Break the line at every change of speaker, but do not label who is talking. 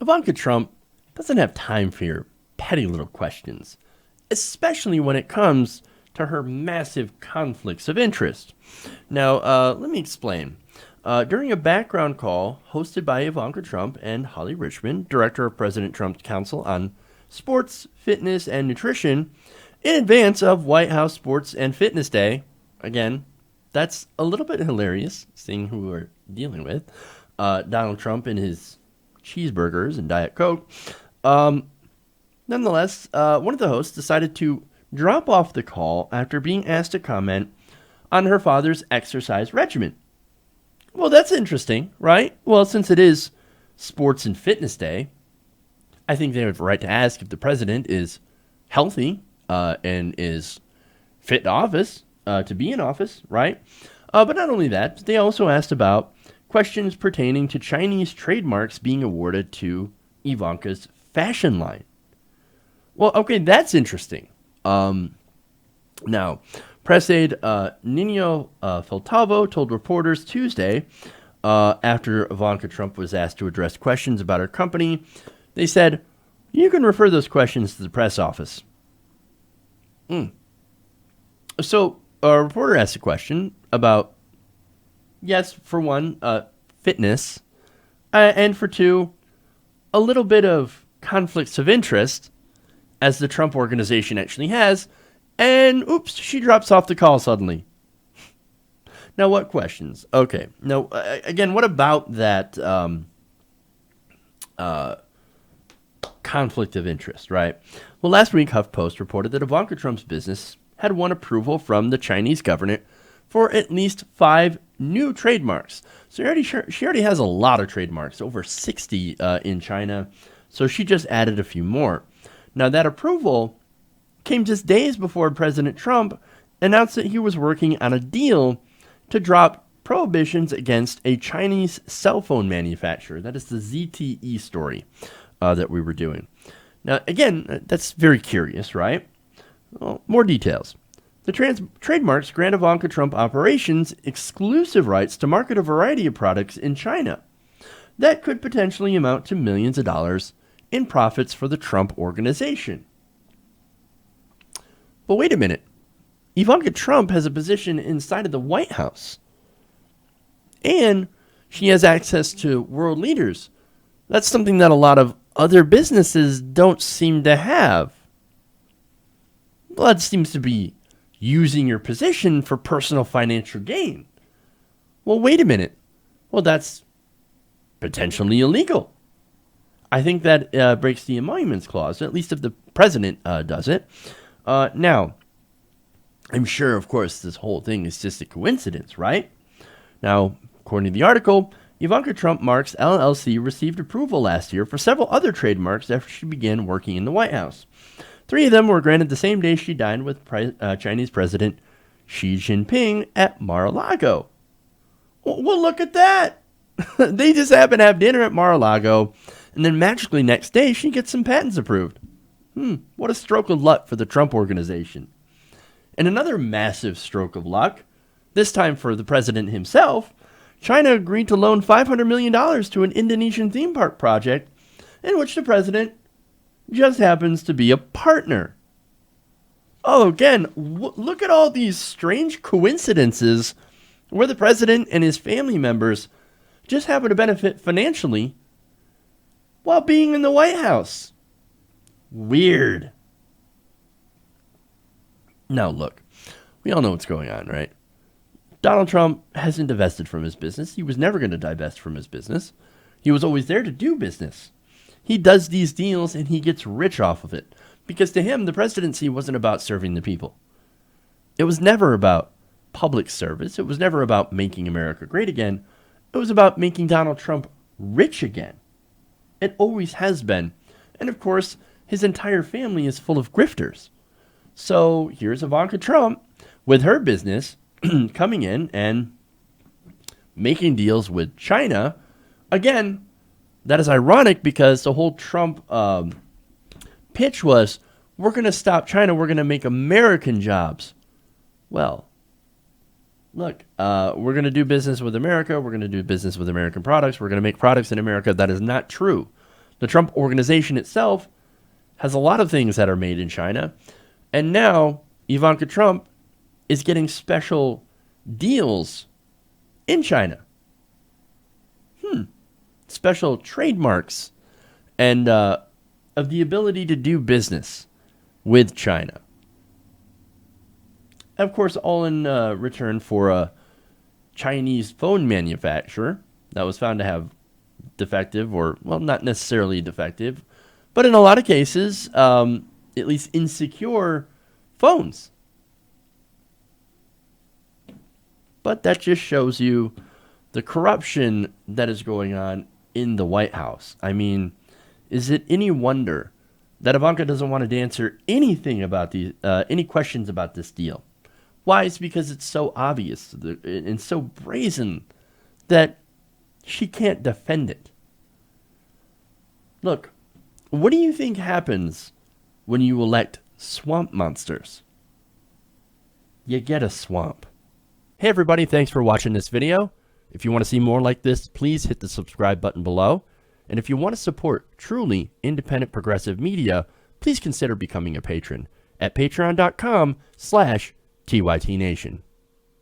Ivanka Trump doesn't have time for your petty little questions, especially when it comes to her massive conflicts of interest. Now, let me explain. During a background call hosted by Ivanka Trump and Holly Richmond, director of President Trump's Council on Sports, Fitness, and Nutrition, in advance of White House Sports and Fitness Day, again, that's a little bit hilarious, seeing who we're dealing with, Donald Trump and his cheeseburgers and Diet Coke. Nonetheless, one of the hosts decided to drop off the call after being asked to comment on her father's exercise regimen. Well, that's interesting, right? Well, since it is Sports and Fitness Day, I think they have a right to ask if the president is healthy and is fit to office, to be in office, right? But not only that, they also asked about questions pertaining to Chinese trademarks being awarded to Ivanka's fashion line. Well, okay, that's interesting. Now, press aide Nino Feltavo told reporters Tuesday, after Ivanka Trump was asked to address questions about her company, they said, "You can refer those questions to the press office." So a reporter asked a question about, yes, for one, fitness, and for two, a little bit of conflicts of interest, as the Trump organization actually has, and oops, she drops off the call suddenly. Now, what questions? Okay. Now, again, what about that conflict of interest, right? Well, last week, HuffPost reported that Ivanka Trump's business had won approval from the Chinese government for at least 5 new trademarks. So she already has a lot of trademarks, over 60 in China. So she just added a few more. Now, that approval came just days before President Trump announced that he was working on a deal to drop prohibitions against a Chinese cell phone manufacturer. That is the ZTE story that we were doing. Now, again, that's very curious, right? Well, more details. The trademarks grant Ivanka Trump operations exclusive rights to market a variety of products in China. That could potentially amount to millions of dollars in profits for the Trump organization. But wait a minute. Ivanka Trump has a position inside of the White House. And she has access to world leaders. That's something that a lot of other businesses don't seem to have. Well, that seems to be using your position for personal financial gain. Well, wait a minute. Well, that's potentially illegal. I think that breaks the Emoluments Clause, at least if the president does it. Now, I'm sure, of course, this whole thing is just a coincidence, right? Now, according to the article, Ivanka Trump Marks LLC received approval last year for several other trademarks after she began working in the White House. 3 of them were granted the same day she dined with Chinese President Xi Jinping at Mar-a-Lago. Well, look at that. They just happen to have dinner at Mar-a-Lago, and then magically next day she gets some patents approved. What a stroke of luck for the Trump organization. And another massive stroke of luck, this time for the president himself, China agreed to loan $500 million to an Indonesian theme park project in which the president just happens to be a partner. Oh, again, look at all these strange coincidences where the president and his family members just happen to benefit financially while being in the White House. Weird. Now, look, we all know what's going on, right? Donald Trump hasn't divested from his business. He was never going to divest from his business. He was always there to do business. He does these deals and he gets rich off of it. Because to him, the presidency wasn't about serving the people. It was never about public service. It was never about making America great again. It was about making Donald Trump rich again. It always has been. And of course, his entire family is full of grifters. So here's Ivanka Trump with her business coming in and making deals with China. Again, that is ironic because the whole Trump pitch was, we're going to stop China, we're going to make American jobs. Well, look, we're going to do business with America, we're going to do business with American products, we're going to make products in America. That is not true. The Trump organization itself has a lot of things that are made in China. And now Ivanka Trump is getting special deals in China. Special trademarks and of the ability to do business with China. Of course, all in return for a Chinese phone manufacturer that was found to have defective or, well, not necessarily defective, but in a lot of cases, at least insecure phones. But that just shows you the corruption that is going on in the White House. I mean, is it any wonder that Ivanka doesn't want to answer anything about any questions about this deal? Why? It's because it's so obvious and so brazen that she can't defend it. Look, what do you think happens when you elect swamp monsters? You get a swamp. Hey everybody, thanks for watching this video. If you want to see more like this, please hit the subscribe button below. And if you want to support truly independent progressive media, please consider becoming a patron at patreon.com/TYTNation.